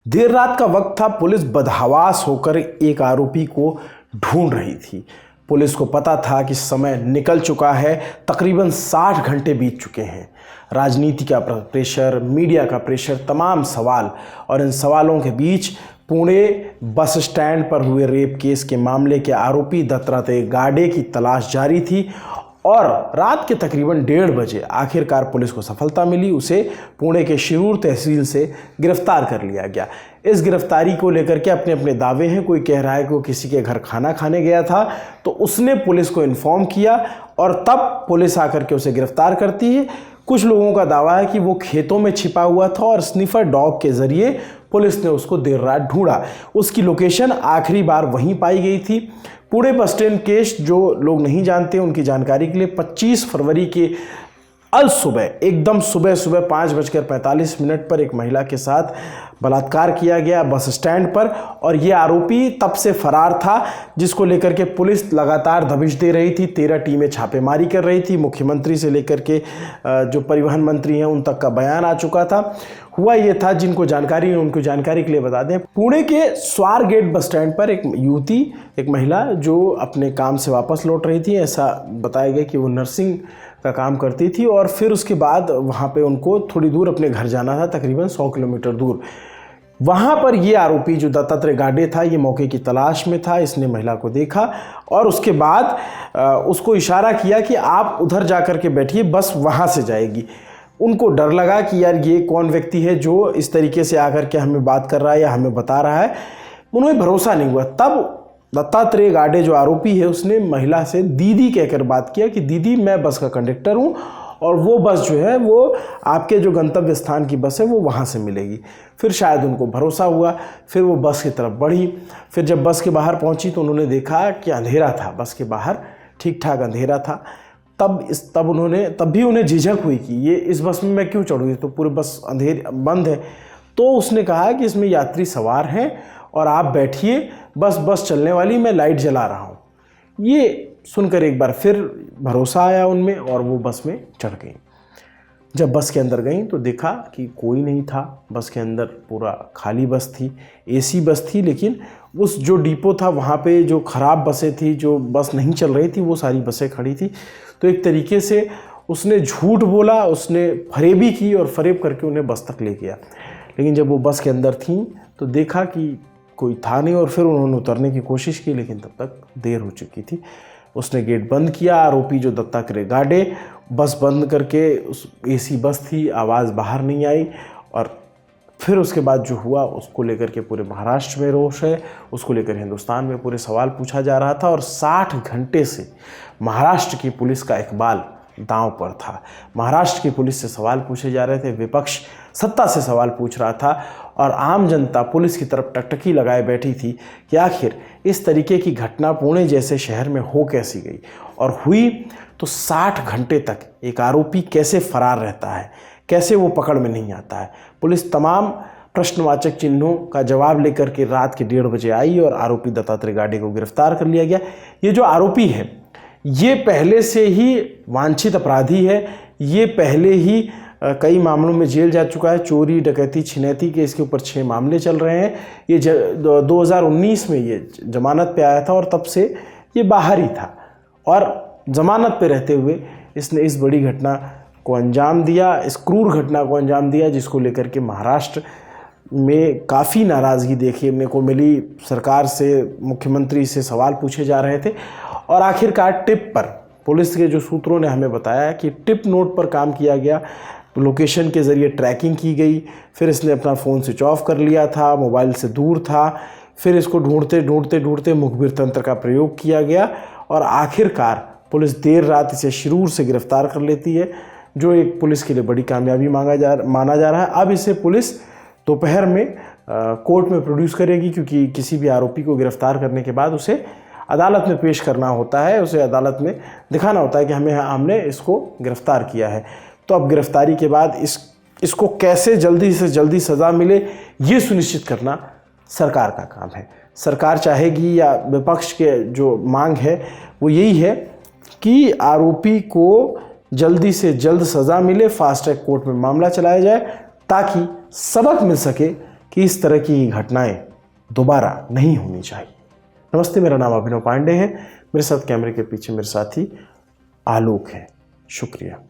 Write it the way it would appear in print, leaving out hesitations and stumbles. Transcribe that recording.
देर रात का वक्त था। पुलिस बदहवास होकर एक आरोपी को ढूंढ रही थी। पुलिस को पता था कि समय निकल चुका है, तकरीबन 60 घंटे बीत चुके हैं। राजनीति का प्रेशर, मीडिया का प्रेशर, तमाम सवाल, और इन सवालों के बीच पुणे बस स्टैंड पर हुए रेप केस के मामले के आरोपी दत्तात्रेय गाडे की तलाश जारी थी। और रात के तकरीबन 1:30 बजे आखिरकार पुलिस को सफलता मिली। उसे पुणे के शिरूर तहसील से गिरफ्तार कर लिया गया। इस गिरफ्तारी को लेकर के अपने अपने दावे हैं। कोई कह रहा है कि वो किसी के घर खाना खाने गया था, तो उसने पुलिस को इन्फॉर्म किया और तब पुलिस आकर के उसे गिरफ्तार करती है। कुछ लोगों का दावा है कि वो खेतों में छिपा हुआ था और स्निफर डॉग के जरिए पुलिस ने उसको देर रात ढूंढा। उसकी लोकेशन आखिरी बार वहीं पाई गई थी। पुणे बस स्टैंड केस जो लोग नहीं जानते उनकी जानकारी के लिए 25 फरवरी के अल सुबह, एकदम सुबह 5:45 पर एक महिला के साथ बलात्कार किया गया बस स्टैंड पर। और ये आरोपी तब से फरार था, जिसको लेकर के पुलिस लगातार दबिश दे रही थी। 13 टीमें छापेमारी कर रही थी। मुख्यमंत्री से लेकर के जो परिवहन मंत्री हैं उन तक का बयान आ चुका था। हुआ ये था, जिनको जानकारी है उनको जानकारी के लिए बता दें, पुणे के स्वार गेट बस स्टैंड पर एक युवती, एक महिला जो अपने काम से वापस लौट रही थी। ऐसा बताया गया कि वो नर्सिंग का काम करती थी और फिर उसके बाद वहाँ पे उनको थोड़ी दूर अपने घर जाना था, तकरीबन 100 किलोमीटर दूर। वहाँ पर ये आरोपी जो दत्तात्रेय गाडे था, ये मौके की तलाश में था। इसने महिला को देखा और उसके बाद उसको इशारा किया कि आप उधर जा कर के बैठिए, बस वहाँ से जाएगी। उनको डर लगा कि यार ये कौन व्यक्ति है जो इस तरीके से आकर के हमें बात कर रहा है या हमें बता रहा है। उन्हें भरोसा नहीं हुआ। तब दत्तात्रेय गाडे जो आरोपी है उसने महिला से दीदी कहकर बात किया कि दीदी मैं बस का कंडक्टर हूँ और वो बस जो है वो आपके जो गंतव्य स्थान की बस है वो वहाँ से मिलेगी। फिर शायद उनको भरोसा हुआ, फिर वो बस की तरफ बढ़ी। फिर जब बस के बाहर पहुँची तो उन्होंने देखा कि अंधेरा था, बस के बाहर ठीक ठाक अंधेरा था। तब भी उन्हें झिझक हुई कि ये इस बस में मैं क्यों चढ़ूँ, तो पूरी बस बंद है। तो उसने कहा कि इसमें यात्री सवार हैं और आप बैठिए, बस चलने वाली, मैं लाइट जला रहा हूँ। ये सुनकर एक बार फिर भरोसा आया उनमें और वो बस में चढ़ गई। जब बस के अंदर गई तो देखा कि कोई नहीं था। बस के अंदर पूरा खाली बस थी, एसी बस थी, लेकिन उस जो डिपो था वहाँ पे जो ख़राब बसें थी, जो बस नहीं चल रही थी, वो सारी बसें खड़ी थी। तो एक तरीके से उसने झूठ बोला, उसने फरेबी की और फरेब करके उन्हें बस तक ले गया। लेकिन जब वो बस के अंदर थी तो देखा कि कोई था नहीं और फिर उन्होंने उतरने की कोशिश की, लेकिन तब तक देर हो चुकी थी। उसने गेट बंद किया। आरोपी जो दत्तात्रेय गाडे बस बंद करके, उस एसी बस थी, आवाज़ बाहर नहीं आई। और फिर उसके बाद जो हुआ उसको लेकर के पूरे महाराष्ट्र में रोष है, उसको लेकर हिंदुस्तान में पूरे सवाल पूछा जा रहा था। और 60 घंटे से महाराष्ट्र की पुलिस का इकबाल दांव पर था। महाराष्ट्र की पुलिस से सवाल पूछे जा रहे थे, विपक्ष सत्ता से सवाल पूछ रहा था और आम जनता पुलिस की तरफ टकटकी लगाए बैठी थी कि आखिर इस तरीके की घटना पुणे जैसे शहर में हो कैसी गई, और हुई तो 60 घंटे तक एक आरोपी कैसे फरार रहता है, कैसे वो पकड़ में नहीं आता है। पुलिस तमाम प्रश्नवाचक चिन्हों का जवाब लेकर के रात के 1:30 बजे आई और आरोपी दत्तात्रेय गाडे को गिरफ्तार कर लिया गया। ये जो आरोपी है ये पहले से ही वांछित अपराधी है। ये पहले ही कई मामलों में जेल जा चुका है। चोरी, डकैती, छिनैती के इसके ऊपर 6 मामले चल रहे हैं। ये 2019 में ये जमानत पे आया था और तब से ये बाहर ही था। और जमानत पे रहते हुए इसने इस बड़ी घटना को अंजाम दिया, इस क्रूर घटना को अंजाम दिया, जिसको लेकर के महाराष्ट्र में काफ़ी नाराज़गी देखने को मिली। सरकार से, मुख्यमंत्री से सवाल पूछे जा रहे थे और आखिरकार टिप पर, पुलिस के जो सूत्रों ने हमें बताया कि टिप नोट पर काम किया गया, लोकेशन के ज़रिए ट्रैकिंग की गई। फिर इसने अपना फ़ोन स्विच ऑफ कर लिया था, मोबाइल से दूर था। फिर इसको ढूंढते मुखबिर तंत्र का प्रयोग किया गया और आखिरकार पुलिस देर रात इसे शिरूर से गिरफ्तार कर लेती है, जो एक पुलिस के लिए बड़ी कामयाबी माना जा रहा है। अब इसे पुलिस दोपहर में कोर्ट में प्रोड्यूस करेगी, क्योंकि किसी भी आरोपी को गिरफ्तार करने के बाद उसे अदालत में पेश करना होता है, उसे अदालत में दिखाना होता है कि हमने इसको गिरफ्तार किया है। तो अब गिरफ्तारी के बाद इसको कैसे जल्दी से जल्दी सज़ा मिले, ये सुनिश्चित करना सरकार का काम है। सरकार चाहेगी, या विपक्ष के जो मांग है वो यही है कि आरोपी को जल्दी से जल्द सज़ा मिले, फास्ट ट्रैक कोर्ट में मामला चलाया जाए, ताकि सबक मिल सके कि इस तरह की घटनाएं दोबारा नहीं होनी चाहिए। नमस्ते, मेरा नाम अभिनव पांडे है। मेरे साथ कैमरे के पीछे मेरे साथी आलोक है। शुक्रिया।